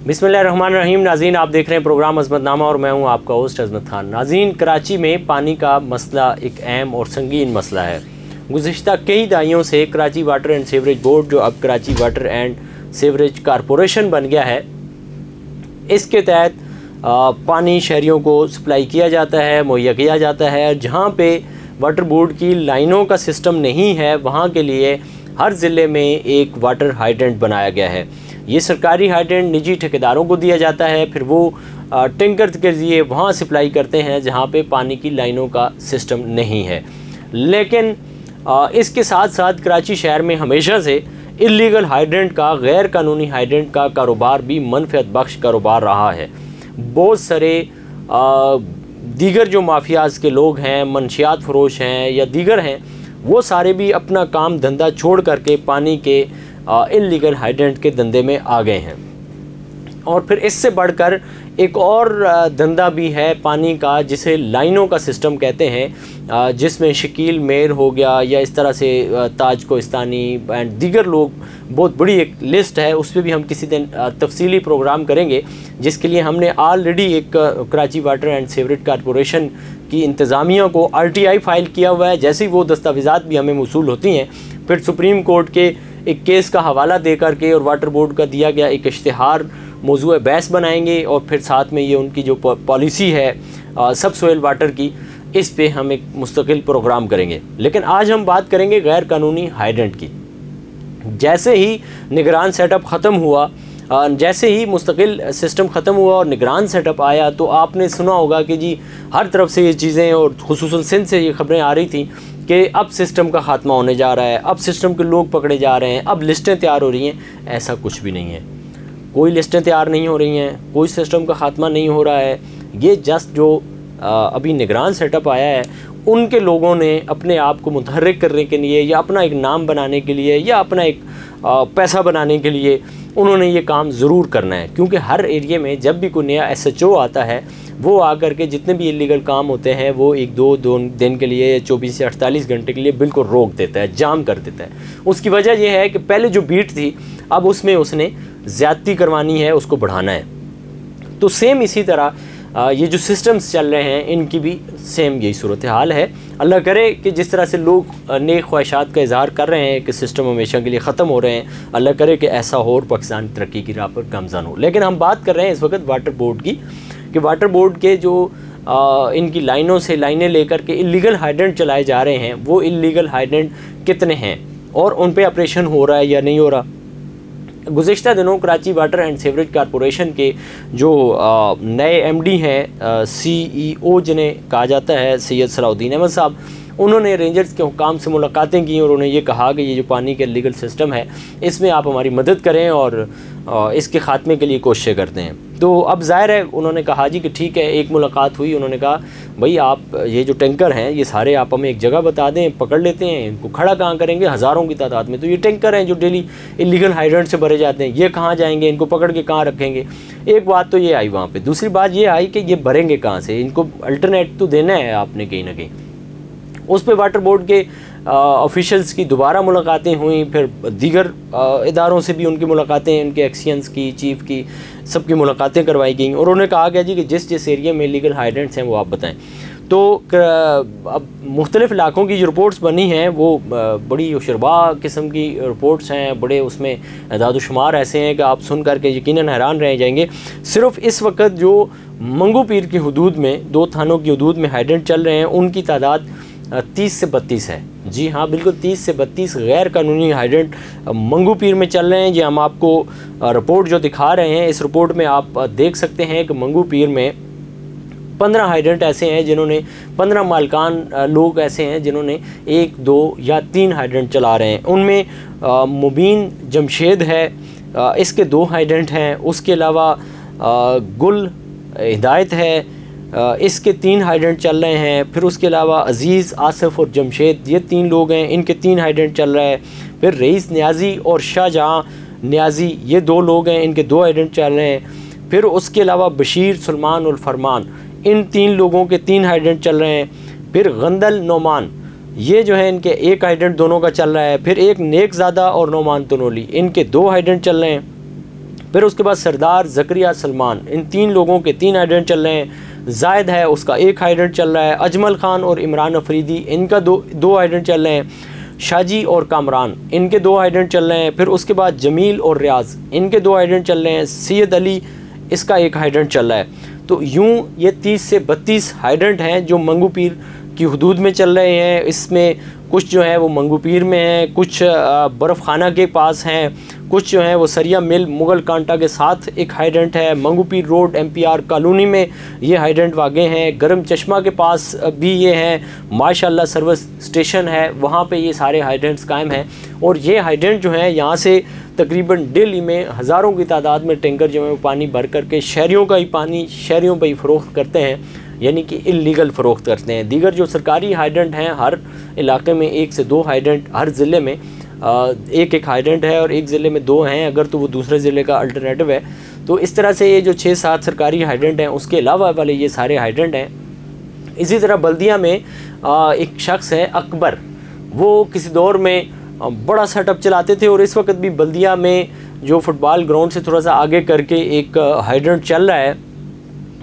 बिस्मिल्लाहिर्रहमानिर्रहीम। नाज़रीन, आप देख रहे हैं प्रोग्राम अज़मतनामा और मैं हूं आपका होस्ट अज़मत खान। नाज़रीन, कराची में पानी का मसला एक अहम और संगीन मसला है। गुज़िश्ता कई दहाइयों से Karachi water and sewerage board, जो अब Karachi water and sewerage corporation बन गया है, इसके तहत पानी शहरियों को सप्लाई किया जाता है, मुहैया किया जाता है। जहाँ पे वाटर बोर्ड की लाइनों का सिस्टम नहीं है, वहाँ के लिए हर ज़िले में एक वाटर हाइड्रेंट बनाया गया है। ये सरकारी हाइड्रेंट निजी ठेकेदारों को दिया जाता है, फिर वो टैंकर के ज़रिए वहाँ सप्लाई करते हैं जहाँ पे पानी की लाइनों का सिस्टम नहीं है। लेकिन इसके साथ साथ कराची शहर में हमेशा से इल्लीगल हाइड्रेंट का, गैर कानूनी हाइड्रेंट का कारोबार भी मनफियत बख्श कारोबार रहा है। बहुत सारे दीगर जो माफियाज़ के लोग हैं, मनशियात फरोश हैं या दीगर हैं, वो सारे भी अपना काम धंधा छोड़ करके पानी के इल्लीगल हाइड्रेंट के धंधे में आ गए हैं। और फिर इससे बढ़कर एक और धंधा भी है पानी का, जिसे लाइनों का सिस्टम कहते हैं, जिसमें शकील मेर हो गया या इस तरह से ताज कोहिस्तानी एंड दीगर लोग, बहुत बड़ी एक लिस्ट है। उस पर भी हम किसी दिन तफसीली प्रोग्राम करेंगे, जिसके लिए हमने ऑलरेडी एक Karachi water and sewerage corporation की इंतज़ामिया को RTI फ़ाइल किया हुआ है। जैसे ही वो दस्तावेज़ात भी हमें मौसूल होती हैं, फिर सुप्रीम कोर्ट के एक केस का हवाला दे करके और वाटर बोर्ड का दिया गया एक इश्तिहार मौजूद बहस बनाएंगे, और फिर साथ में ये उनकी जो पॉलिसी है सब सोयल वाटर की, इस पे हम एक मुस्तकिल प्रोग्राम करेंगे। लेकिन आज हम बात करेंगे गैर कानूनी हाइड्रेंट की। जैसे ही निगरान सेटअप ख़त्म हुआ, जैसे ही मुस्तकिल सिस्टम ख़त्म हुआ और निगरान सेटअप आया, तो आपने सुना होगा कि जी हर तरफ से ये चीज़ें, और खुसूसन सिंध से ये ख़बरें आ रही थी कि अब सिस्टम का ख़ात्मा होने जा रहा है, अब सिस्टम के लोग पकड़े जा रहे हैं, अब लिस्टें तैयार हो रही हैं। ऐसा कुछ भी नहीं है, कोई लिस्टें तैयार नहीं हो रही हैं, कोई सिस्टम का ख़ात्मा नहीं हो रहा है। ये जस्ट जो अभी निगरान सेटअप आया है, उनके लोगों ने अपने आप को मुतहर्रिक करने के लिए या अपना एक नाम बनाने के लिए या अपना एक पैसा बनाने के लिए उन्होंने ये काम ज़रूर करना है। क्योंकि हर एरिया में जब भी कोई नया SHO आता है, वो आकर के जितने भी इलीगल काम होते हैं वो एक दो दिन के लिए, 24 से 48 घंटे के लिए बिल्कुल रोक देता है, जाम कर देता है। उसकी वजह यह है कि पहले जो बीट थी, अब उसमें उसने ज़्यादती करवानी है, उसको बढ़ाना है। तो सेम इसी तरह ये जो सिस्टम्स चल रहे हैं, इनकी भी सेम यही सूरत हाल है। अल्लाह करे कि जिस तरह से लोग नेक ख्वाहिशात का इज़हार कर रहे हैं कि सिस्टम हमेशा के लिए ख़त्म हो रहे हैं, अल्लाह करे कि ऐसा हो और पाकिस्तान तरक्की की राह पर गामज़न हो। लेकिन हम बात कर रहे हैं इस वक्त वाटर बोर्ड की, कि वाटर बोर्ड के जो इनकी लाइनों से लाइनें लेकर के इल्लीगल हाइड्रेंट चलाए जा रहे हैं, वो इल्लीगल हाइड्रेंट कितने हैं और उन पर ऑपरेशन हो रहा है या नहीं हो रहा। गुज़िश्ता दिनों Karachi water and sewerage corporation के जो नए MD हैं, CEO जिन्हें कहा जाता है, सैयद सलाउद्दीन अहमद साहब, उन्होंने रेंजर्स के हुकाम से मुलाकातें की और उन्होंने ये कहा कि ये जो पानी के लीगल सिस्टम है, इसमें आप हमारी मदद करें और इसके ख़ात्मे के लिए कोशिशें करते हैं। तो अब ज़ाहिर है उन्होंने कहा जी कि ठीक है, एक मुलाकात हुई। उन्होंने कहा भाई आप ये जो टैंकर हैं, ये सारे आप हमें एक जगह बता दें, पकड़ लेते हैं, इनको खड़ा कहाँ करेंगे, हज़ारों की तादाद में। तो ये टैंकर हैं जो डेली इलीगल हाइड्रेंट से भरे जाते हैं, ये कहाँ जाएंगे, इनको पकड़ के कहाँ रखेंगे। एक बात तो ये आई वहाँ पे। दूसरी बात ये आई कि ये भरेंगे कहाँ से, इनको अल्टरनेट तो देना है आपने कहीं ना कहीं। उस पर वाटर बोर्ड के ऑफिशियल्स की दोबारा मुलाकातें हुई, फिर दीगर इदारों से भी उनकी मुलाकातें, उनके एक्सियंस की, चीफ़ की, सबकी मुलाकातें करवाई गई और उन्होंने कहा गया जी कि जिस जिस एरिया में लीगल हाइड्रेंट्स हैं वो आप बताएं। तो अब मुख्तलिफ़ इलाकों की जो रिपोर्ट्स बनी हैं वो बड़ी शरबा किस्म की रिपोर्ट्स हैं, बड़े उसमें एदाद-ओ-शुमार ऐसे हैं कि आप सुन करके यकीनन हैरान रह जाएंगे। सिर्फ़ इस वक्त जो मंगू पीर की हदूद में, 2 थानों की हदूद में हाइड्रेंट चल रहे हैं, उनकी तादाद 30 से 32 है। जी हाँ, बिल्कुल 30 से 32 गैर कानूनी हाइड्रेंट मंगू पीर में चल रहे हैं। जी हम आपको रिपोर्ट जो दिखा रहे हैं, इस रिपोर्ट में आप देख सकते हैं कि मंगू पीर में 15 हाइड्रेंट ऐसे हैं जिन्होंने, 15 मालकान लोग ऐसे हैं जिन्होंने 1, 2 या 3 हाइड्रेंट चला रहे हैं। उनमें मुबीन जमशेद है, इसके 2 हाइड्रेंट हैं। उसके अलावा गुल हिदायत है, इसके 3 हाइड्रेंट चल रहे हैं। फिर उसके अलावा अज़ीज़, आसिफ और जमशेद, ये 3 लोग हैं, इनके 3 हाइड्रेंट चल रहा है। फिर रईस न्याजी और शाहजहाँ न्याजी, ये 2 लोग हैं, इनके 2 हाइड्रेंट चल रहे हैं। फिर उसके अलावा बशीर, सलमान और फरमान, इन 3 लोगों के 3 हाइड्रेंट चल रहे हैं। फिर गंदल, नोमान, ये जो है इनके 1 हाइड्रेंट दोनों का चल रहा है। फिर एक नेकज़ादा और नोमान तनोली, इनके 2 हाइड्रेंट चल रहे हैं। फिर उसके बाद सरदार, ज़करिया, सलमान, इन 3 लोगों के 3 हाइड्रेंट चल रहे हैं। जायद है उसका 1 हाइड्रेंट चल रहा है। अजमल खान और इमरान अफरीदी, इनका 2 हाइड्रेंट चल रहे हैं। शाजी और कामरान, इनके 2 हाइड्रेंट चल रहे हैं। फिर उसके बाद जमील और रियाज, इनके 2 हाइड्रेंट चल रहे हैं। सैयद अली, इसका 1 हाइड्रेंट चल रहा है। तो यूँ ये 30 से 32 हाइड्रेंट हैं जो मंगू पीर की हदूद में चल रहे हैं। इसमें कुछ जो है वो मंगू पीर में हैं, कुछ बर्फ़ खाना के पास हैं, कुछ जो है वो सरिया मिल मुग़ल कांटा के साथ एक हाइड्रेंट है। मंगू पीर रोड MPR कॉलोनी में ये हाइड्रेंट वाक़ हैं। गरम चश्मा के पास भी ये हैं। माशाल्लाह सर्विस स्टेशन है, वहाँ पे ये सारे हाइड्रेंट्स कायम हैं। और ये हाइड्रेंट जो है यहाँ से तकरीबन डेली में हज़ारों की तादाद में टैंकर जो है वो पानी भर करके शहरियों का ही पानी शहरियों पर ही फ़रोख्त करते हैं, यानी कि इल्लीगल फ़रोख्त करते हैं। दीगर जो सरकारी हाइड्रेंट हैं, हर इलाके में 1 से 2 हाइड्रेंट, हर ज़िले में एक हाइड्रेंट है और एक ज़िले में 2 हैं अगर तो वो दूसरे ज़िले का अल्टरनेटिव है। तो इस तरह से ये जो 6-7 सरकारी हाइड्रेंट हैं उसके अलावा वाले ये सारे हाइड्रेंट हैं। इसी तरह बल्दिया में एक शख्स है अकबर, वो किसी दौर में बड़ा सेटअप चलाते थे और इस वक्त भी बल्दिया में जो फुटबॉल ग्राउंड से थोड़ा सा आगे करके एक हाइड्रेंट चल रहा है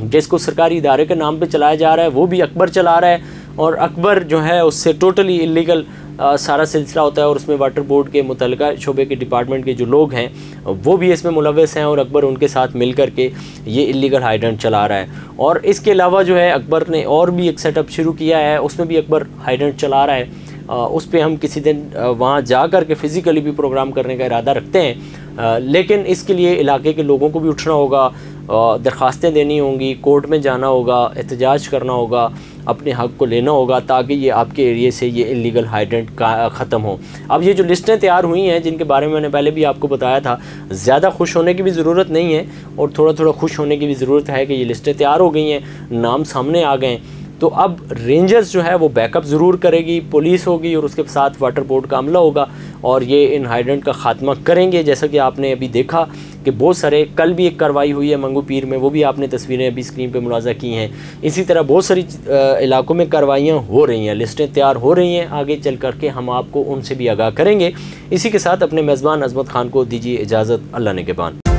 जिसको सरकारी इदारे के नाम पे चलाया जा रहा है, वो भी अकबर चला रहा है। और अकबर जो है उससे टोटली इलीगल सारा सिलसिला होता है और उसमें वाटर बोर्ड के मुतल्लिका शोबे के डिपार्टमेंट के जो लोग हैं वो भी इसमें मुलव्वस हैं और अकबर उनके साथ मिल कर के ये इलीगल हाइड्रेंट चला रहा है। और इसके अलावा जो है अकबर ने और भी एक सेटअप शुरू किया है, उसमें भी अकबर हाइड्रेंट चला रहा है। उस पर हम किसी दिन वहाँ जा कर के फ़िज़िकली भी प्रोग्राम करने का इरादा रखते हैं, लेकिन इसके लिए इलाके के लोगों को भी उठना होगा, दरख्वास्तें देनी होंगी, कोर्ट में जाना होगा, एहतजाज करना होगा, अपने हक़ को लेना होगा ताकि ये आपके एरिए से ये इलीगल हाइड्रेंट का ख़त्म हो। अब ये जो लिस्टें तैयार हुई हैं जिनके बारे में मैंने पहले भी आपको बताया था, ज़्यादा खुश होने की भी ज़रूरत नहीं है और थोड़ा थोड़ा खुश होने की भी ज़रूरत है कि ये लिस्टें तैयार हो गई हैं, नाम सामने आ गए। तो अब रेंजर्स जो है वो बैकअप ज़रूर करेगी, पुलिस होगी और उसके साथ वाटर बोर्ड का अमला होगा और ये इन हाइड्रेंट का ख़ात्मा करेंगे। जैसा कि आपने अभी देखा कि बहुत सारे, कल भी एक कार्रवाई हुई है मंगू पीर में, वो भी आपने तस्वीरें अभी स्क्रीन पे मुलाज़ा की हैं। इसी तरह बहुत सारी इलाकों में कार्रवाइयाँ हो रही हैं, लिस्टें तैयार हो रही हैं, आगे चल कर के हम आपको उनसे भी आगाह करेंगे। इसी के साथ अपने मेज़बान अज़मत ख़ान को दीजिए इजाज़त। अल्लाह ने के बान।